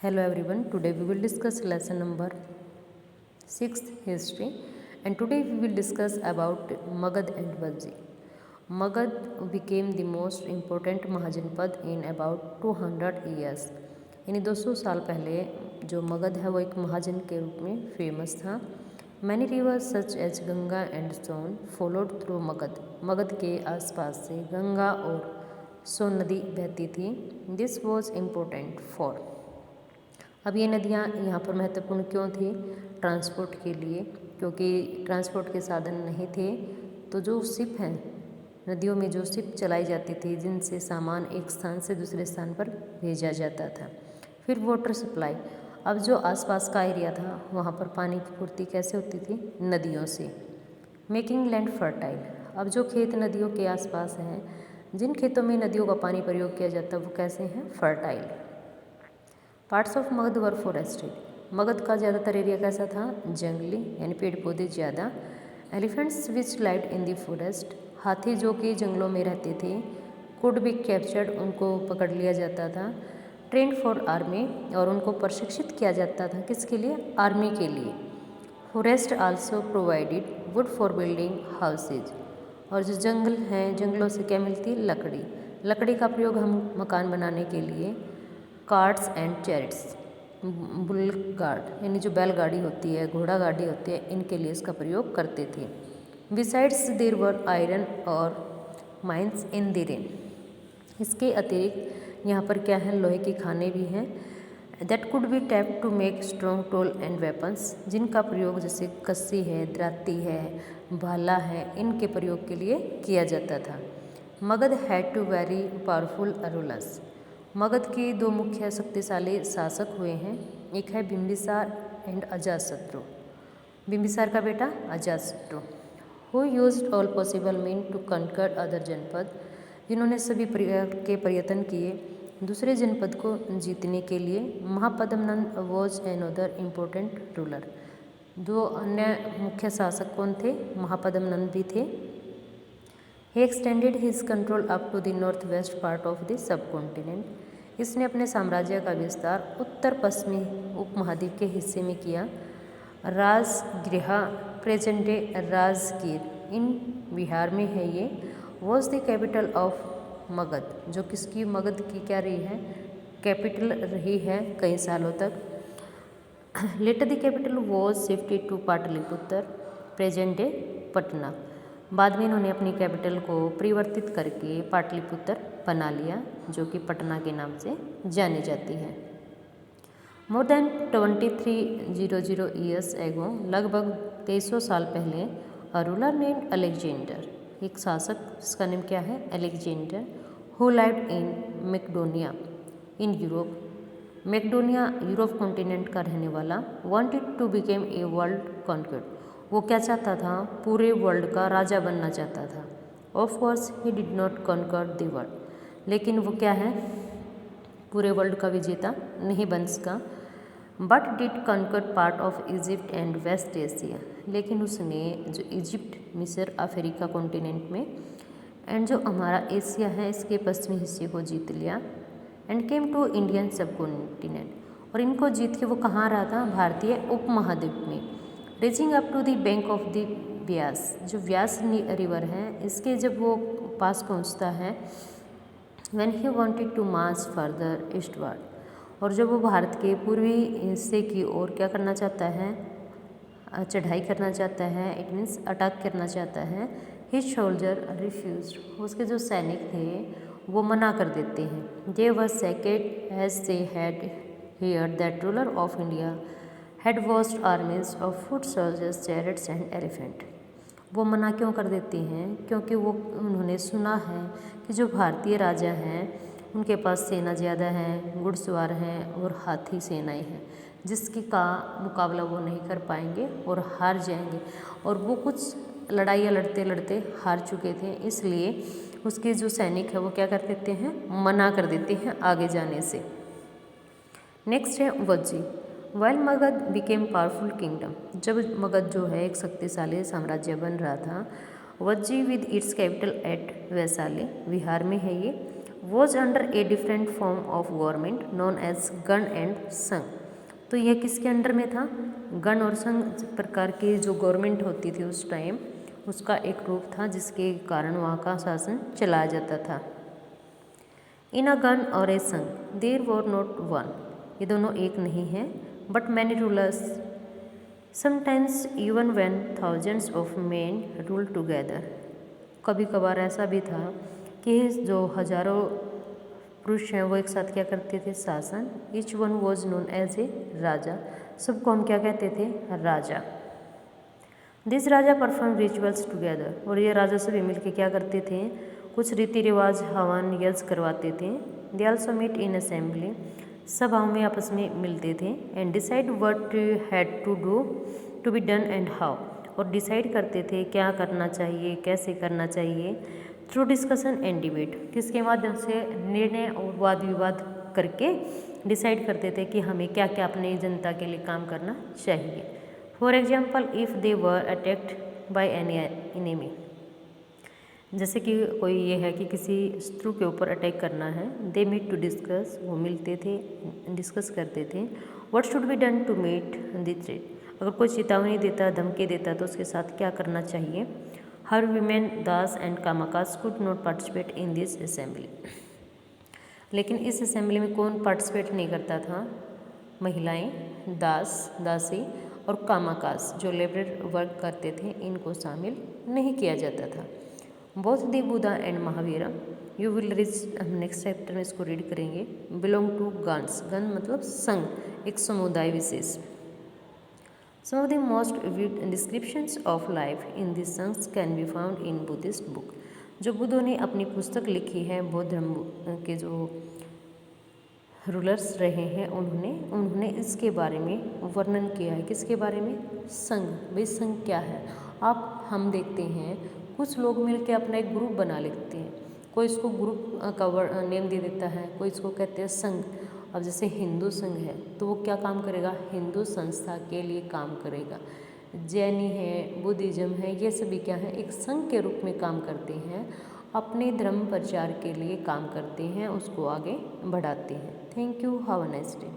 Hello everyone, today we will discuss lesson number 6 history, and today we will discuss about Magad and Vajji. Magad became the most important महाजनपद in about 200 years. यानी 200 साल पहले जो मगध है वो एक महाजन के रूप में फेमस था. Many rivers such as Ganga and Son followed through Magadha. Magadha के आसपास से गंगा और सोन नदी बहती थी. This was important for. अब ये नदियाँ यहाँ पर महत्वपूर्ण क्यों थी? ट्रांसपोर्ट के लिए, क्योंकि ट्रांसपोर्ट के साधन नहीं थे तो जो शिप हैं, नदियों में जो शिप चलाई जाती थी जिनसे सामान एक स्थान से दूसरे स्थान पर भेजा जाता था. फिर वाटर सप्लाई. अब जो आसपास का एरिया था वहाँ पर पानी की पूर्ति कैसे होती थी? नदियों से. Making land fertile. अब जो खेत नदियों के आसपास हैं, जिन खेतों में नदियों का पानी प्रयोग किया जाता है वो कैसे हैं? Fertile. Parts of Magadh were forested. Magadh का ज़्यादातर एरिया कैसा था? जंगली, यानी पेड़ पौधे ज़्यादा. Elephants which lied in the forest. हाथी जो कि जंगलों में रहते थे. कुड बी कैप्चर्ड, उनको पकड़ लिया जाता था. ट्रेंड फॉर आर्मी, और उनको प्रशिक्षित किया जाता था किसके लिए? आर्मी के लिए. Forest also provided would for building houses. और जो जंगल हैं, जंगलों से क्या मिलती? लकड़ी. लकड़ी का प्रयोग हम मकान बनाने के लिए कार्ट्स एंड चैरिट्स, बुल गार्ड यानी जो बैलगाड़ी होती है, घोड़ा गाड़ी होती है, इनके लिए इसका प्रयोग करते थे. बिसाइड्स देयर वर आयरन और माइंस इन द रेन. इसके अतिरिक्त यहाँ पर क्या है? लोहे की खाने भी हैं. That could be tap to make strong tool and weapons, जिनका प्रयोग जैसे कस्सी है, द्राती है, भाला है, इनके प्रयोग के लिए किया जाता था. Magadha had two very powerful rulers. Magadha के दो मुख्य शक्तिशाली शासक हुए हैं. एक है बिंबिसार एंड अजातशत्रु. बिंबिसार का बेटा Ajatashatru. Who used all possible mean to conquer other janapada, जिन्होंने सभी प्रकार के प्रयत्न किए दूसरे जनपद को जीतने के लिए. Mahapadma Nanda was another important ruler. दो अन्य मुख्य शासक कौन थे? महापद्मनंद भी थे. He extended his control up to the northwest part of the subcontinent. इसने अपने साम्राज्य का विस्तार उत्तर पश्चिमी उपमहाद्वीप के हिस्से में किया. राजगृह, प्रेजेंट डे राजगीर, इन बिहार में है ये. Was the capital of Magadh, जो किसकी? मगध की क्या रही है? कैपिटल रही है कई सालों तक. Later the capital was shifted to Pataliputra, present day Patna. बाद में इन्होंने अपनी कैपिटल को परिवर्तित करके पाटलिपुत्र बना लिया, जो कि पटना के नाम से जानी जाती है. मोर देन 2300 ईयर्स एगो, लगभग 2300 साल पहले, अ रूलर नेम्ड अलेक्जेंडर, एक शासक जिसका नाम क्या है? Alexander, who lived in Macedonia in Europe. Macedonia Europe continent का रहने वाला. Wanted to became a world conquest. वो क्या चाहता था? पूरे वर्ल्ड का राजा बनना चाहता था. Of course he did not conquer the world, लेकिन वो क्या है? पूरे वर्ल्ड का विजेता नहीं बन सका. But did conquer part of Egypt and West Asia. लेकिन उसने जो इजिप्ट, मिस्र, अफ्रीका कॉन्टिनेंट में, एंड जो हमारा एशिया है इसके पश्चिमी हिस्से को जीत लिया. एंड केम टू इंडियन सब कॉन्टिनेंट. और इनको जीत के वो कहाँ रहा था? भारतीय उपमहाद्वीप में. Reaching up to the bank of the Beas, जो व्यास रिवर है इसके जब वो पास पहुंचता है. When he wanted to march further eastward. और जब वो भारत के पूर्वी हिस्से की ओर क्या करना चाहता है? चढ़ाई करना चाहता है, इट मीन्स अटैक करना चाहता है. His soldier refuse. उसके जो सैनिक थे वो मना कर देते हैं. They were scared as they had heard that ruler of India had vast armies of foot soldiers, chariots and elephant. वो मना क्यों कर देते हैं? क्योंकि वो उन्होंने सुना है कि जो भारतीय राजा हैं उनके पास सेना ज़्यादा है, घुड़सवार हैं और हाथी सेनाएं हैं, जिसकी का मुकाबला वो नहीं कर पाएंगे और हार जाएंगे. और वो कुछ लड़ाइयाँ लड़ते लड़ते हार चुके थे, इसलिए उसके जो सैनिक है वो क्या कर देते हैं? मना कर देते हैं आगे जाने से. नेक्स्ट है Vajji. While Magadh became powerful kingdom. जब मगध जो है एक शक्तिशाली साम्राज्य बन रहा था. Vajji with its capital at Vaishali, Bihar में है ये. Was under a different form of government known as gana and sangha. तो यह किसके अंडर में था? गण और संघ प्रकार की जो गवर्नमेंट होती थी उस टाइम, उसका एक रूप था जिसके कारण वहाँ का शासन चलाया जाता था। इन अ गण और ए संघ देर वर नॉट वन, ये दोनों एक नहीं है, but many rulers sometimes even when thousands of main rule together. कभी कभार ऐसा भी था कि जो हजारों पुरुष हैं वो एक साथ क्या करते थे? शासन। Each one was known as a raja, सबको हम क्या कहते थे? राजा। This raja perform rituals together, और ये राजा सभी मिलके क्या करते थे? कुछ रीति रिवाज हवन यज्ञ करवाते थे। They also meet in assembly, सभाओं में आपस में मिलते थे। And decide what had to do to be done and how, और डिसाइड करते थे क्या करना चाहिए, कैसे करना चाहिए। थ्रू डिस्कशन एंड डिबेट, किसके माध्यम से? निर्णय और वाद विवाद करके डिसाइड करते थे कि हमें क्या क्या अपनी जनता के लिए काम करना चाहिए। For example if they were attacked by any enemy, जैसे कि कोई ये है कि किसी शत्रु के ऊपर अटैक करना है। दे मीट टू डिस्कस, वो मिलते थे, डिस्कस करते थे। What should be done to meet the threat, अगर कोई चेतावनी देता, धमकी देता तो उसके साथ क्या करना चाहिए। हर women dasa and kammakaras could not participate in this assembly, लेकिन इस असेंबली में कौन पार्टिसिपेट नहीं करता था? महिलाएं, दास, दासी और कामाकास जो लेबर वर्क करते थे, इनको शामिल नहीं किया जाता था। Both the Buddha and Mahavira, you will reach, हम नेक्स्ट चैप्टर में इसको रीड करेंगे। बिलोंग टू गन्स, गण मतलब संघ, एक समुदाय विशेष। Some of the most vivid descriptions of life in these संघs can be found in Buddhist book। जो बुद्धों ने अपनी पुस्तक लिखी है, बौद्ध धर्म के जो रूलर्स रहे हैं उन्होंने इसके बारे में वर्णन किया है। किसके बारे में? संघ। भाई संघ क्या है? आप हम देखते हैं कुछ लोग मिलकर अपना एक ग्रुप बना लेते हैं, कोई इसको ग्रुप का नेम दे देता है, कोई इसको कहते हैं संघ। अब जैसे हिंदू संघ है तो वो क्या काम करेगा? हिंदू संस्था के लिए काम करेगा। जैनी है, बुद्धिज्म है, ये सभी क्या है? एक संघ के रूप में काम करते हैं, अपने धर्म प्रचार के लिए काम करते हैं, उसको आगे बढ़ाते हैं। Thank you, have a nice day.